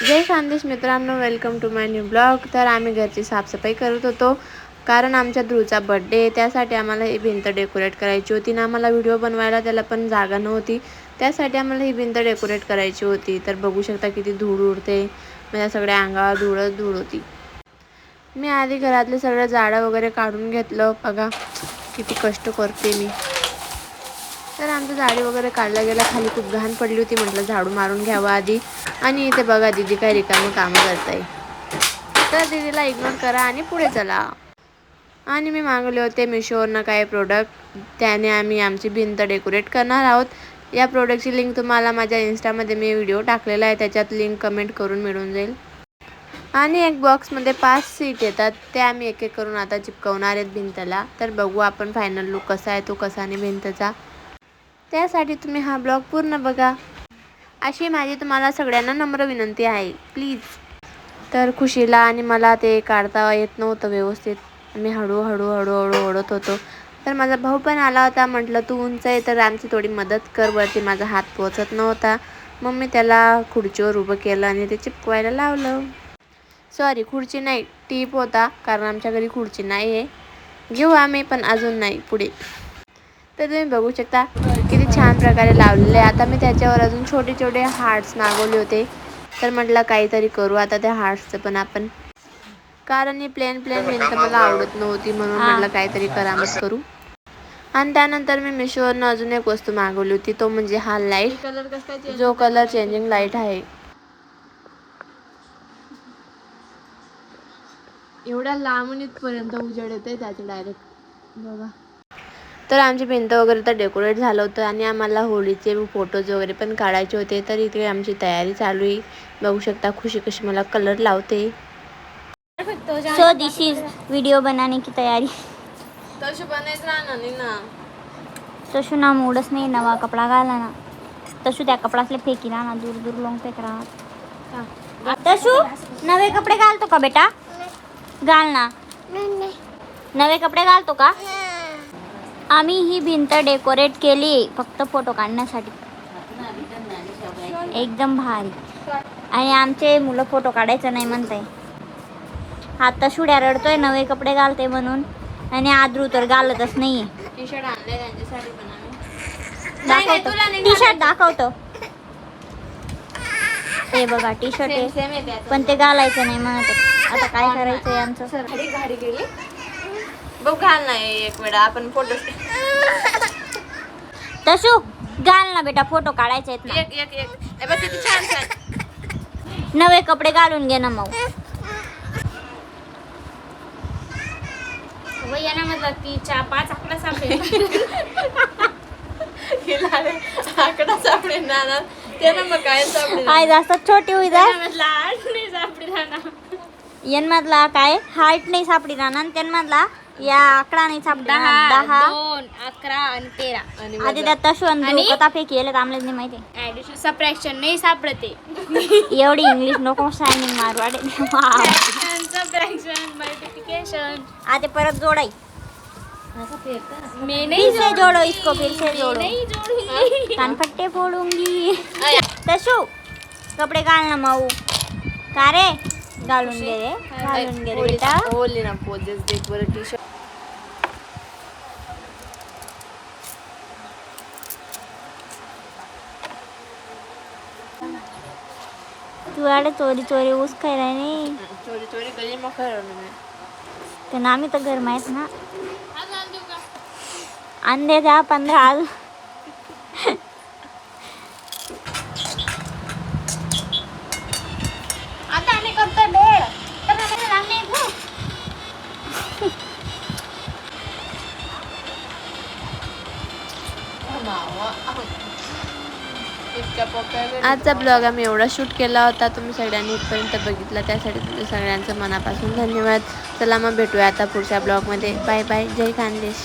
जय खानदेश मित्रांनो, welcome to my new blog. तर आम्ही घरची साफसफाई करत होतो कारण आमच्या ध्रुवचा बड्डे आहे. त्यासाठी आम्हाला ही भिंत डेकोरेट करायची होती ना. आम्हाला व्हिडिओ बनवायला त्याला पण जागा नव्हती, त्यासाठी आम्हाला ही भिंत डेकोरेट करायची होती. तर बघू शकता किती धूळ उडते, माझ्या सगळ्या अंगावर धूळ होती. मी आधी घरातले सगळं झाडं वगैरे काढून घेतलं. बघा किती कष्ट करते मी. तर आमचं झाडी वगैरे काढला गेला, खाली खूप घाण पडली होती. म्हटलं झाडू मारून घ्यावं आधी. आणि इथे बघा दीदी काय रिकामं कामं करताय. तर दीदीला इग्नोर करा आणि पुढे चला. आणि मी मागवले होते मिशोवरनं काही प्रोडक्ट, त्याने आम्ही आमची भिंत डेकोरेट करणार आहोत. या प्रोडक्टची लिंक तुम्हाला माझ्या इंस्टामध्ये मी व्हिडिओ टाकलेला आहे, त्याच्यात लिंक कमेंट करून मिळून जाईल. आणि एक बॉक्समध्ये 5 सीट येतात, ते आम्ही एक एक करून आता चिपकवणार आहेत भिंतला. तर बघू आपण फायनल लुक कसा आहे तो, कसा नाही भिंतचा. त्यासाठी तुम्ही हा ब्लॉग पूर्ण बघा, अशी माझी तुम्हाला सगळ्यांना नम्र विनंती आहे, प्लीज. तर खुशीला आणि मला ते काढता येत नव्हतं व्यवस्थित, मी हळूहळू ओढत होतो. तर माझा भाऊ पण आला होता. म्हटलं तू उंच आहे तर आमची थोडी मदत कर. वरती माझा हात पोचत नव्हता, मग मी त्याला खुर्चीवर उभं केलं आणि ते चिपकवायला लावलं. सॉरी, खुर्ची नाही, टीप होता, कारण आमच्या घरी खुर्ची नाही आहे. घेऊ आम्ही, पण अजून नाही, पुढे. तर तुम्ही बघू शकता किती छान प्रकारे लावलेले. आता मी त्याच्यावर अजून छोटे छोटे हार्ट्स मागवले होते. तर म्हटलं काहीतरी करू आता त्या हार्ट्सचं पण आपण, कारण ही प्लेन भिंत मला आवडत नव्हती, म्हणून म्हटलं काहीतरी करामत करू. आणि त्यानंतर मी मिशोवरनं अजून एक वस्तू मागवली होती, तो म्हणजे हा लाईट, जो कलर चेंजिंग लाईट आहे. एवढ्या लांबून इथपर्यंत उजेड येते त्याचे डायरेक्ट बघा. तर आमची भिंत वगैरे तर डेकोरेट झालं होतं आणि आम्हाला होळीचे फोटोज वगैरे पण काढायचे होते. तर इथे आमची तयारी चालू आहे. बघू शकता खुशी कशी मला कलर लावते. सो दिस इज वीडियो बनाने की तैयारी. तशी बनायचं राहणार ना. तसू ना मूडच नाही, नवा कपडा घाला ना. तसू त्या कपडातले फेकी ना दूर दूर लोंग फेक राहत. तसू नवे कपडे घालतो का बेटा? घाल ना. नवे कपडे घालतो का? आम्ही ही भिंत डेकोरेट केली फक्त फोटो काढण्यासाठी, एकदम भारी. आणि आमचे मुलं फोटो काढायचं नाही म्हणताय. आता शुड्या रडतोय नवे कपडे घालते म्हणून, आणि आद्रू तर घालतच नाहीये. टी शर्ट आणले त्यांच्यासाठी पण आम्ही. टी शर्ट दाखवतो, हे बघा टी शर्ट आहे, पण ते घालायचं नाही म्हणत. आता काय करायचं यांचं. घारी गेली बघ, घाल नाही एक वेळा आपण फोटो. तसू घाल ना बेटा, फोटो काढायचे आहेत ना. एक बघ किती छान छान नवे कपडे घालून घे ना मग. वयाना मत तीच्या 5 आकडा सापडे. आकडा सापडे ना ते ना, मग काय सापडे हाय जास्त छोटी होई जा. मधला 8 नाही सापडी राहणार. यांमधला काय हाईट नाही सापडी राहणार, त्यांमधला या आकडा नाही सापडी 10, 2, 11 आणि 13. आधी त्यात तसू आणि कथा फेकी येले आमलेच नाही माहिती. ऍडिशन सबट्रॅक्शन नाही सापडते. एवढी इंग्लिश नको शायनिंग मारवाडे. सबट्रॅक्शन मल्टिप्लिकेशन आते परत जोडाई. मैं नहीं फिर से जोड़ो इसको, फिर से जोड़ो. नहीं जोड़ूंगी. कानफट्टे फोडूंगी. तसू कपडे घाल ना माऊ. का रे घालून घे रे, घालून घे रे बेटा. बोलली ना पोजेस देख बरं. टी शर्ट तू आडे चोरी चोरी ऊस खाय नाही. चोरी गली मग खरं ते नामी तर घर माहित ना. अंडे द्या 15. आता आम्ही करतो डेळ. तर आम्ही आजचा ब्लॉग आम्ही एवढा शूट केला होता. तुम्ही सगळ्यांनी इथपर्यंत बघितला, त्यासाठी तुमच्या सगळ्यांचं मनापासून धन्यवाद. चला मग भेटूया आता पुढच्या ब्लॉगमध्ये. Bye bye. जय खानदेश.